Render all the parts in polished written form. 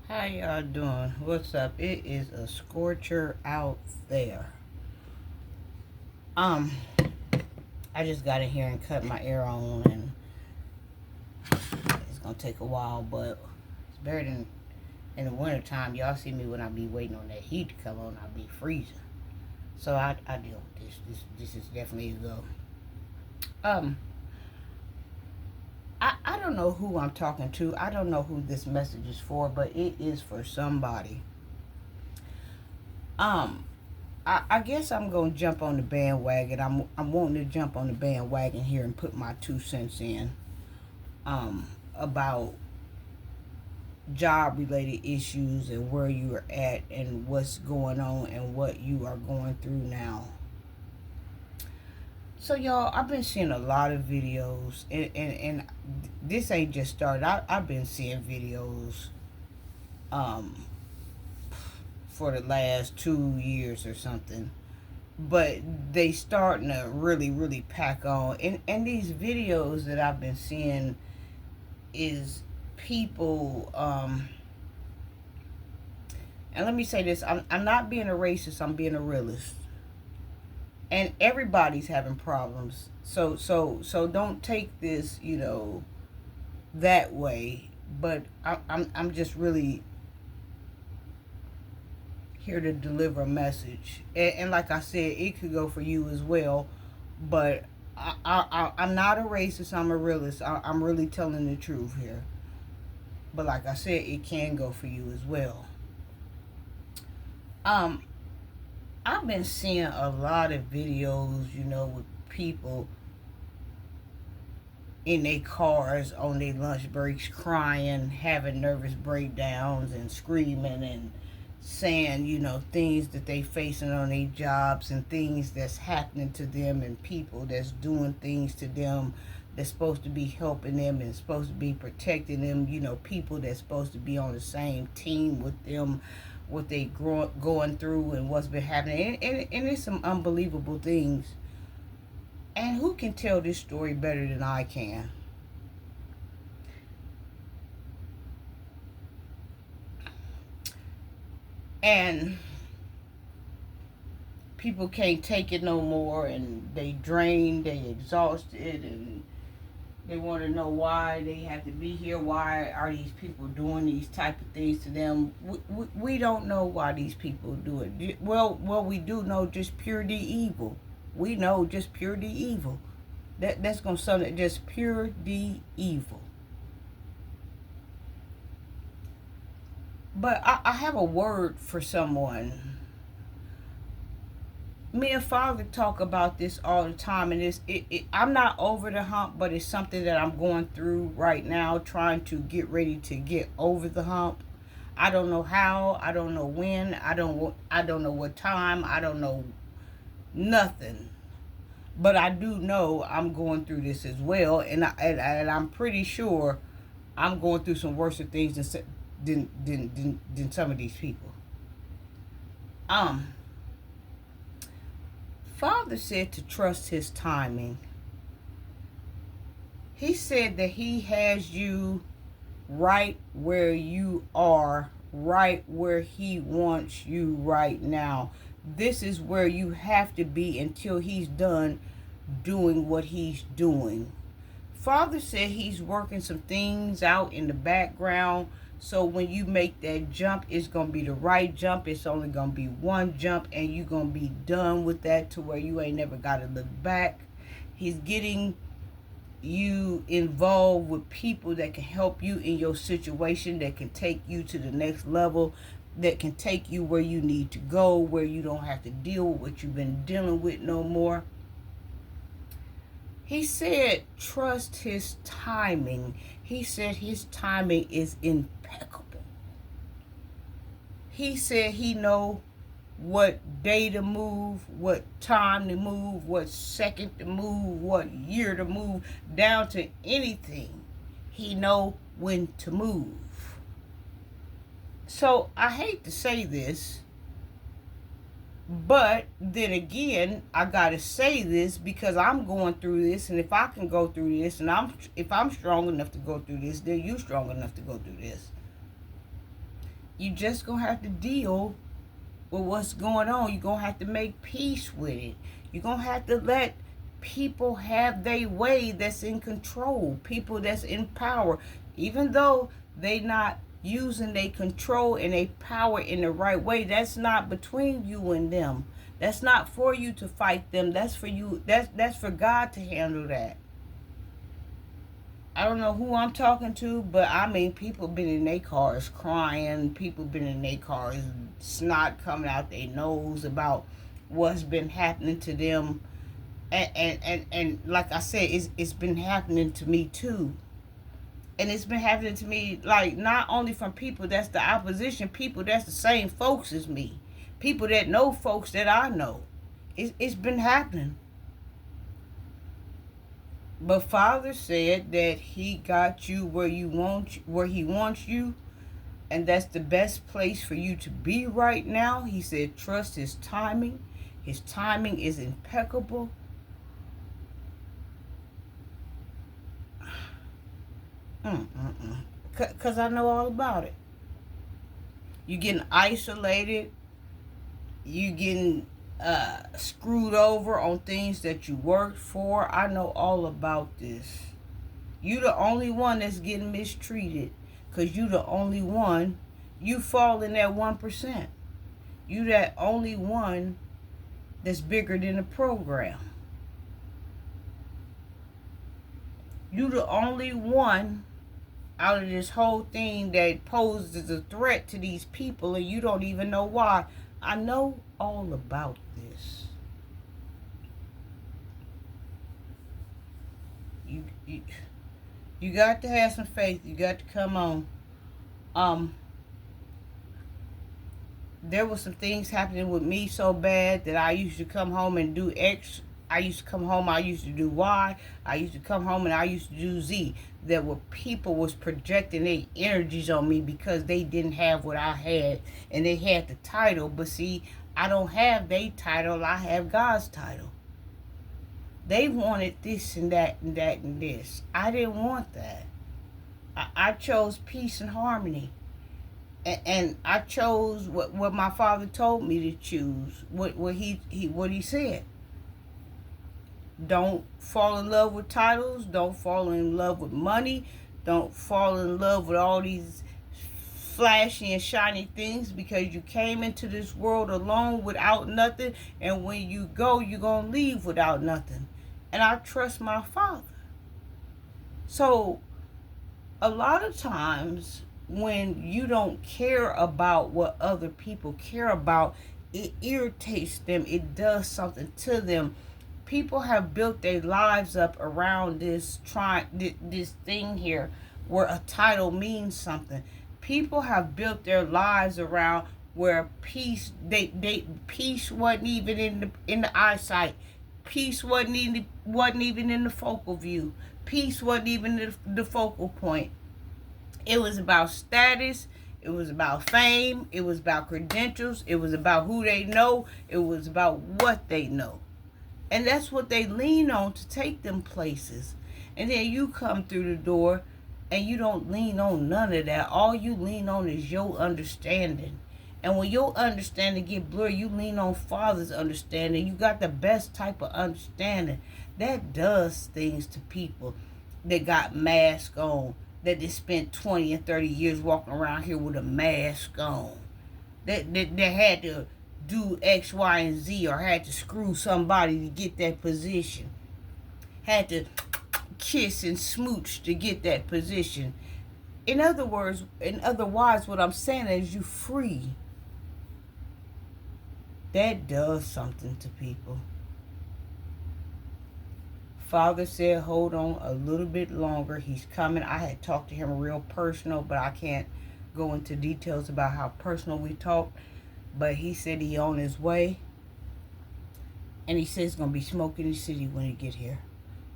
How y'all doing? What's up? It is a scorcher out there. Um, I just got in here and cut my air on, and it's gonna take a while, but it's better than in the wintertime. Y'all see me when I be waiting on that heat to come on, I be freezing. So I deal with this. This is definitely a go. Um, I don't know who I'm talking to. I don't know who this message is for, but it is for somebody. Um, I guess I'm gonna jump on the bandwagon. I'm wanting to jump on the bandwagon here and put my 2 cents in about job related issues and where you are at and what's going on and what you are going through now. So y'all, I've been seeing a lot of videos, and this ain't just started. I've been seeing videos um for the last 2 years or something, but they starting to really pack on, and these videos that I've been seeing is people and let me say this, I'm not being a racist, I'm being a realist, and everybody's having problems, so don't take this that way, but I'm just really here to deliver a message, and like I said, it could go for you as well, but I'm not a racist. I'm a realist. I'm really telling the truth here. But like I said, it can go for you as well. Um, I've been seeing a lot of videos, with people in their cars on their lunch breaks crying, having nervous breakdowns, and screaming and saying, things that they facing on their jobs and things that's happening to them and people that's doing things to them that's supposed to be helping them and supposed to be protecting them, people that's supposed to be on the same team with them, what they going through and what's been happening. And it's some unbelievable things. And who can tell this story better than I can? And people can't take it no more, and they drained, they exhausted, and they want to know why they have to be here. Why are these people doing these type of things to them? We don't know why these people do it. Well, we do know just pure the evil. We know just pure the evil. That's gonna sound like just pure the evil. But I have a word for someone. Me and Father talk about this all the time, and I'm not over the hump, but it's something that I'm going through right now, trying to get ready to get over the hump. I don't know how, I don't know when, I don't know what time, I don't know nothing, but I do know I'm going through this as well, and I'm pretty sure I'm going through some worse things than some of these people. Um, Father said to trust His timing. He said that He has you right where you are, right where He wants you right now. This is where you have to be until He's done doing what He's doing. Father said He's working some things out in the background. So when you make that jump, it's going to be the right jump. It's only going to be one jump, and you're going to be done with that to where you ain't never got to look back. He's getting you involved with people that can help you in your situation, that can take you to the next level, that can take you where you need to go, where you don't have to deal with what you've been dealing with no more. He said, trust His timing. He said His timing is impeccable. He said He know what day to move, what time to move, what second to move, what year to move, down to anything. He know when to move. So I hate to say this, but then again, I gotta say this because I'm going through this, and if I can go through this, and if I'm strong enough to go through this, then you strong enough to go through this. You just gonna have to deal with what's going on. You're gonna have to make peace with it. You're gonna have to let people have their way that's in control, people that's in power, even though they not using their control and their power in the right way. That's not between you and them. That's not for you to fight them. That's for you. That's for God to handle that. I don't know who I'm talking to, but I mean, people been in their cars crying. People been in their cars, snot coming out their nose about what's been happening to them. And like I said, it's been happening to me too. And it's been happening to me, like, not only from people that's the opposition, people that's the same folks as me. People that know folks that I know. It's been happening. But Father said that He got you where He wants you, and that's the best place for you to be right now. He said, trust His timing. His timing is impeccable. Because I know all about it. You getting isolated. You getting screwed over on things that you worked for. I know all about this. You the only one that's getting mistreated. Because you the only one. You fall in that 1%. You that only one that's bigger than the program. You the only one out of this whole thing that poses a threat to these people, and you don't even know why. I know all about this. You got to have some faith. You got to come on. There was some things happening with me so bad that I used to come home and do X. I used to come home, I used to do Y. I used to come home and I used to do Z. There were people was projecting their energies on me because they didn't have what I had. And they had the title. But see, I don't have their title. I have God's title. They wanted this and that and that and this. I didn't want that. I chose peace and harmony. And I chose what my Father told me to choose. What he said. Don't fall in love with titles. Don't fall in love with money. Don't fall in love with all these flashy and shiny things, because you came into this world alone without nothing. And when you go, you're going to leave without nothing. And I trust my Father. So a lot of times when you don't care about what other people care about, it irritates them. It does something to them. People have built their lives up around this thing here where a title means something. People have built their lives around where peace peace wasn't even in the eyesight. Peace wasn't even in the focal view. Peace wasn't even the focal point. It was about status. It was about fame. It was about credentials. It was about who they know. It was about what they know. And that's what they lean on to take them places. And then you come through the door and you don't lean on none of that. All you lean on is your understanding. And when your understanding get blurry, you lean on Father's understanding. You got the best type of understanding. That does things to people that got masks on, that they spent 20 and 30 years walking around here with a mask on. That had to do X, Y, and Z, or had to screw somebody to get that position. Had to kiss and smooch to get that position. In other words, what I'm saying is you free. That does something to people. Father said, hold on a little bit longer. He's coming. I had talked to him real personal, but I can't go into details about how personal we talked. But he said he on his way. And he says it's going to be smoke in the city when he get here.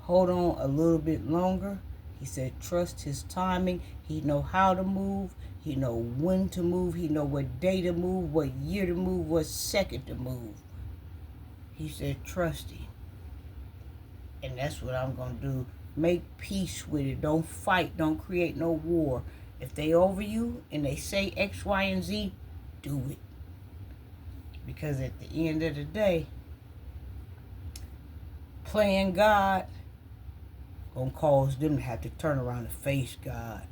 Hold on a little bit longer. He said trust his timing. He know how to move. He know when to move. He know what day to move, what year to move, what second to move. He said trust him. And that's what I'm going to do. Make peace with it. Don't fight. Don't create no war. If they over you and they say X, Y, and Z, do it. Because at the end of the day, playing God gonna cause them to have to turn around and face God.